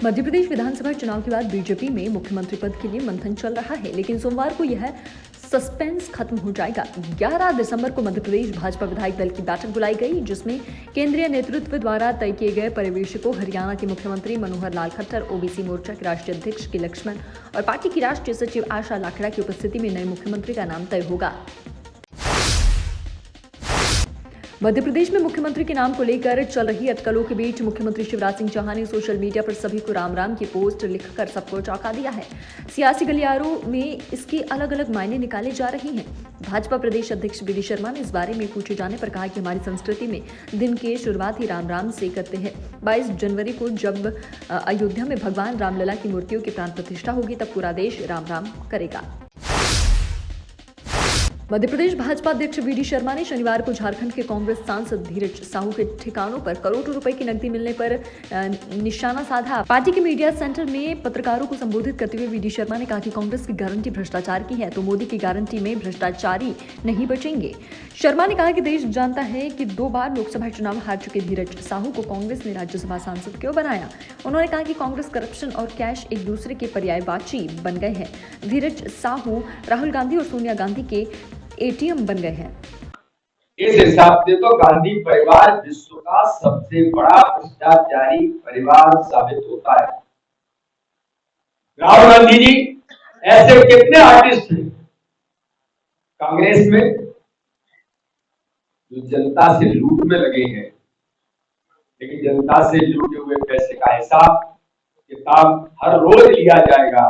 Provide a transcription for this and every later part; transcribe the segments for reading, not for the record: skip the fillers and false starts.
मध्य प्रदेश विधानसभा चुनाव के बाद बीजेपी में मुख्यमंत्री पद के लिए मंथन चल रहा है, लेकिन सोमवार को यह सस्पेंस खत्म हो जाएगा। 11 दिसंबर को मध्य प्रदेश भाजपा विधायक दल की बैठक बुलाई गई, जिसमें केंद्रीय नेतृत्व द्वारा तय किए गए परिवेश को हरियाणा के मुख्यमंत्री मनोहर लाल खट्टर, ओबीसी मोर्चा के राष्ट्रीय अध्यक्ष के लक्ष्मण और पार्टी की राष्ट्रीय सचिव आशा लाखड़ा की उपस्थिति में नए मुख्यमंत्री का नाम तय होगा। मध्य प्रदेश में मुख्यमंत्री के नाम को लेकर चल रही अटकलों के बीच मुख्यमंत्री शिवराज सिंह चौहान ने सोशल मीडिया पर सभी को राम राम की पोस्ट लिखकर सबको चौंका दिया है। सियासी गलियारों में इसके अलग अलग मायने निकाले जा रहे हैं। भाजपा प्रदेश अध्यक्ष बी डी शर्मा ने इस बारे में पूछे जाने पर कहा कि हमारी संस्कृति में दिन की शुरुआत ही राम राम से करते हैं। 22 जनवरी को जब अयोध्या में भगवान रामलला की मूर्तियों की प्राण प्रतिष्ठा होगी, तब पूरा देश राम राम करेगा। मध्य प्रदेश भाजपा अध्यक्ष बी डी शर्मा ने शनिवार को झारखंड के कांग्रेस सांसद धीरज साहू के ठिकानों पर करोड़ों रुपए की नकदी मिलने पर निशाना साधा। पार्टी के मीडिया सेंटर में पत्रकारों को संबोधित करते हुए बी डी शर्मा ने कहा कि कांग्रेस की गारंटी भ्रष्टाचार की है, तो मोदी की गारंटी में भ्रष्टाचारी नहीं बचेंगे। शर्मा ने कहा कि देश जानता है कि 2 बार लोकसभा चुनाव हार चुके धीरज साहू को कांग्रेस ने राज्यसभा सांसद क्यों बनाया। उन्होंने कहा कि कांग्रेस करप्शन और कैश एक दूसरे के पर्यायवाची बन गए हैं। धीरज साहू राहुल गांधी और सोनिया गांधी के एटीएम बन गए हैं। इस हिसाब से तो गांधी परिवार विश्व का सबसे बड़ा भ्रष्टाचारी परिवार साबित होता है। राहुल गांधी जी ऐसे कितने आर्टिस्ट हैं कांग्रेस में जो जनता से लूट में लगे हैं, लेकिन जनता से लूटे हुए पैसे का हिसाब किताब हर रोज लिया जाएगा।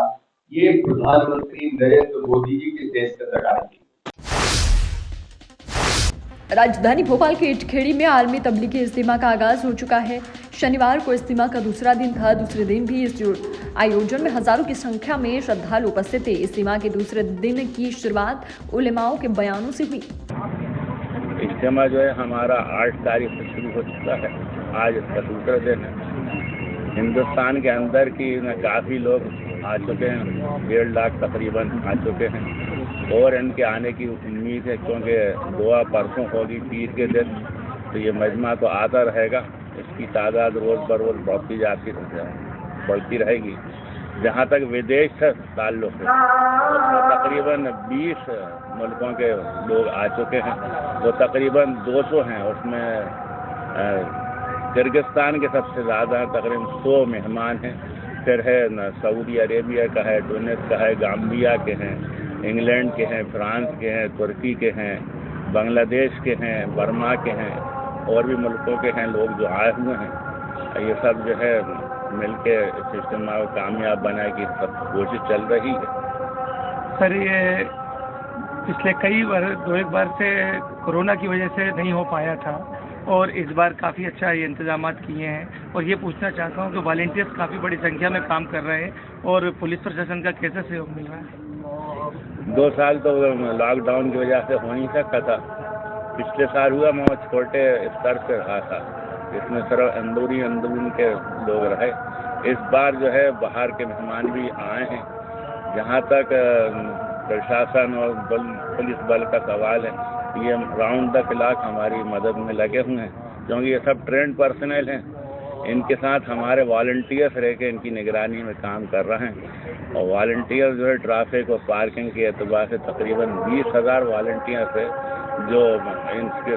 ये प्रधानमंत्री नरेंद्र मोदी जी के देश का गारंटी। राजधानी भोपाल के इटखेड़ी में आलमी तबलीगी इज्तिमा का आगाज हो चुका है। शनिवार को इज्तिमा का दूसरा दिन था। दूसरे दिन भी इस आयोजन में हजारों की संख्या में श्रद्धालु उपस्थित थे। इज्तिमा के दूसरे दिन की शुरुआत उलेमाओं के बयानों से हुई। इज्तिमा जो है हमारा 8 तारीख से शुरू हो चुका है। आज इसका दूसरा दिन है। हिंदुस्तान के अंदर की काफ़ी लोग आ चुके हैं, 1.5 लाख तकरीबन आ चुके हैं और इनके आने की उम्मीद है, क्योंकि दुआ परसों होगी पीर के दिन, तो ये मजमा तो आता रहेगा। इसकी तादाद रोज़ बरोज़ बढ़ती रहेगी। जहाँ तक विदेश से ताल्लुक़ है, उसमें तकरीबन 20 मुल्कों के लोग आ चुके हैं। वो तकरीबन 200 हैं। उसमें किर्गिस्तान के सबसे ज़्यादा तकरीबन 100 मेहमान हैं। फिर है सऊदी अरेबिया का है, टूनिस का है, गाम्बिया के हैं, इंग्लैंड के हैं, फ्रांस के हैं, तुर्की के हैं, बांग्लादेश के हैं, बर्मा के हैं और भी मुल्कों के हैं लोग जो आए हुए हैं। ये सब जो है मिलके सिस्टम को कामयाब बनाने की सब कोशिश चल रही है। सर, ये पिछले कई बार 2-1 बार से कोरोना की वजह से नहीं हो पाया था और इस बार काफ़ी अच्छा ये इंतजाम किए हैं। और ये पूछना चाहता हूँ कि वॉलंटियर्स काफ़ी बड़ी संख्या में काम कर रहे हैं और पुलिस प्रशासन का कैसे सहयोग मिल रहा है? 2 साल तो लॉकडाउन की वजह से हो नहीं सकता था। पिछले साल हुआ मैं छोटे स्तर से रहा था, इसमें सिर्फ अंदरून के लोग रहे। इस बार जो है बाहर के मेहमान भी आए हैं। जहाँ तक प्रशासन और पुलिस बल का सवाल है, ये राउंड द क्लॉक हमारी मदद में लगे हुए हैं, क्योंकि ये सब ट्रेंड पर्सनल हैं। इनके साथ हमारे वॉलंटियर्स रह के इनकी निगरानी में काम कर रहे हैं। और वॉलंटियर्स जो है ट्रैफिक और पार्किंग के एतबार से तकरीबन 20,000 वॉलंटियर्स है जो इनके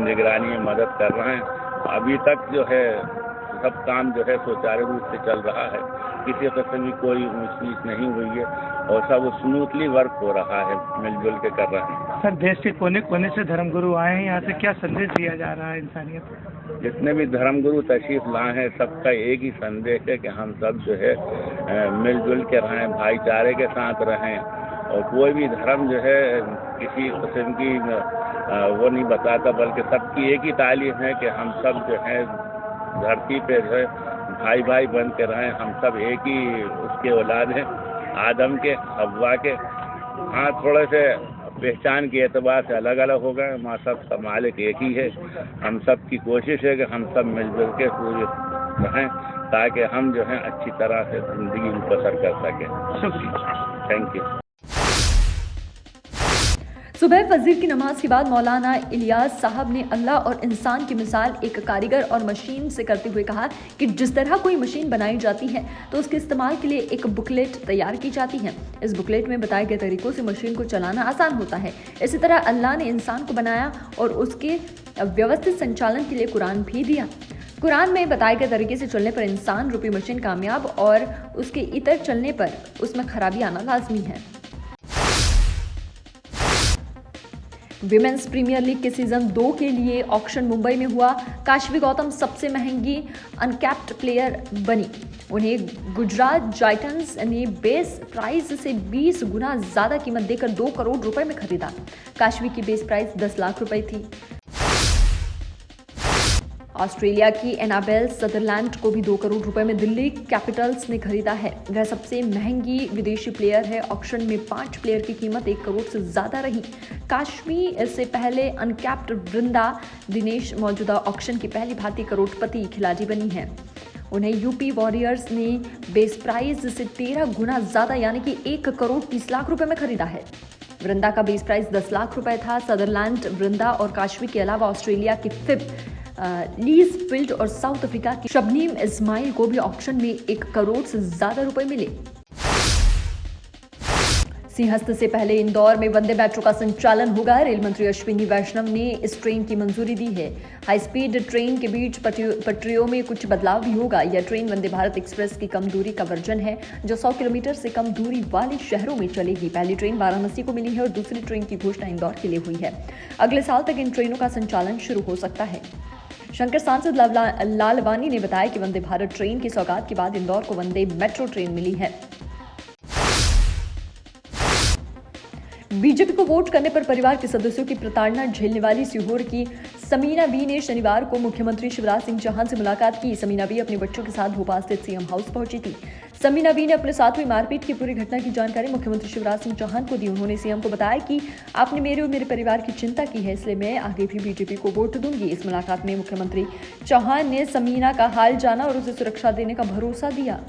निगरानी में मदद कर रहे हैं। अभी तक जो है सब काम जो है सुचारू रूप से चल रहा है। किसी किस्म की कोई ऊंच नीच नहीं हुई है और सब स्मूथली वर्क हो रहा है, मिलजुल के कर रहे हैं। सर, देश के कोने कोने से धर्मगुरु आए हैं, यहाँ से क्या संदेश दिया जा रहा है इंसानियत को? जितने भी धर्मगुरु तशरीफ लाए हैं, सबका एक ही संदेश है कि हम सब जो है मिलजुल के रहें, भाईचारे के साथ रहें और कोई भी धर्म जो है किसी किस्म की वो नहीं बताता, बल्कि सबकी एक ही तालीम है कि हम सब जो है धरती पे जो है भाई भाई बन के रहें। हम सब एक ही उसके औलाद हैं, आदम के, हव्वा के। हाँ, थोड़े से पहचान के एतबार से अलग अलग हो गए, माँ सब मालिक एक ही है। हम सब की कोशिश है कि हम सब मिलजुल के पूरे रहें ताकि हम जो है अच्छी तरह से जिंदगी बसर कर सकें। शुक्रिया, थैंक यू। सुबह फजर की नमाज के बाद मौलाना इलियास साहब ने अल्लाह और इंसान की मिसाल एक कारीगर और मशीन से करते हुए कहा कि जिस तरह कोई मशीन बनाई जाती है तो उसके इस्तेमाल के लिए एक बुकलेट तैयार की जाती है। इस बुकलेट में बताए गए तरीकों से मशीन को चलाना आसान होता है। इसी तरह अल्लाह ने इंसान को बनाया और उसके व्यवस्थित संचालन के लिए कुरान भी दिया। कुरान में बताए गए तरीके से चलने पर इंसान रूपी मशीन कामयाब और उसके इतर चलने पर उसमें खराबी आना लाजमी है। विमेंस प्रीमियर लीग के सीजन 2 के लिए ऑक्शन मुंबई में हुआ। काशवी गौतम सबसे महंगी अनकैप्ड प्लेयर बनी। उन्हें गुजरात जाइंट्स ने बेस प्राइस से 20 गुना ज्यादा कीमत देकर 2 करोड़ रुपए में खरीदा। काशवी की बेस प्राइस 10 लाख रुपए थी। ऑस्ट्रेलिया की एनाबेल सदरलैंड को भी 2 करोड़ रुपए में दिल्ली कैपिटल्स ने खरीदा है। वह सबसे महंगी विदेशी प्लेयर है। ऑक्शन में 5 प्लेयर की कीमत 1 करोड़ से ज्यादा रही। काश्मीर से पहले अनकैप्ड वृंदा दिनेश मौजूदा ऑक्शन की पहली भारतीय करोड़पति खिलाड़ी बनी है। उन्हें यूपी वॉरियर्स ने बेस प्राइस से 13 गुना ज्यादा यानी कि 1 करोड़ 30 लाख रुपए में खरीदा है। वृंदा का बेस प्राइस 10 लाख रुपए था। सदरलैंड, वृंदा और काशवी के अलावा ऑस्ट्रेलिया के फिप लीज फील्ड और साउथ अफ्रीका की शबनीम इस्माइल को भी ऑक्शन में 1 करोड़ से ज्यादा रुपए मिले। सिंहस्थ से पहले इंदौर में वंदे मेट्रो का संचालन होगा। रेल मंत्री अश्विनी वैष्णव ने इस ट्रेन की मंजूरी दी है। हाई स्पीड ट्रेन के बीच पटरियों में कुछ बदलाव भी होगा। यह ट्रेन वंदे भारत एक्सप्रेस की कम दूरी का वर्जन है जो 100 किलोमीटर से कम दूरी वाले शहरों में चलेगी। पहली ट्रेन वाराणसी को मिली है और दूसरी ट्रेन की घोषणा इंदौर के लिए हुई है। अगले साल तक इन ट्रेनों का संचालन शुरू हो सकता है। शंकर सांसद लालवानी ने बताया कि वंदे भारत ट्रेन की सौगात के बाद इंदौर को वंदे मेट्रो ट्रेन मिली है। बीजेपी को वोट करने पर परिवार के सदस्यों की प्रताड़ना झेलने वाली सीहोर की समीना बी ने शनिवार को मुख्यमंत्री शिवराज सिंह चौहान से मुलाकात की। समीना बी अपने बच्चों के साथ भोपाल स्थित सीएम हाउस पहुंची थी। समीना बी ने अपने साथ हुई मारपीट की पूरी घटना की जानकारी मुख्यमंत्री शिवराज सिंह चौहान को दी। उन्होंने सीएम को बताया कि आपने मेरे और मेरे परिवार की चिंता की है, इसलिए मैं आगे भी बीजेपी को वोट दूंगी। इस मुलाकात में मुख्यमंत्री चौहान ने समीना का हाल जाना और उसे सुरक्षा देने का भरोसा दिया।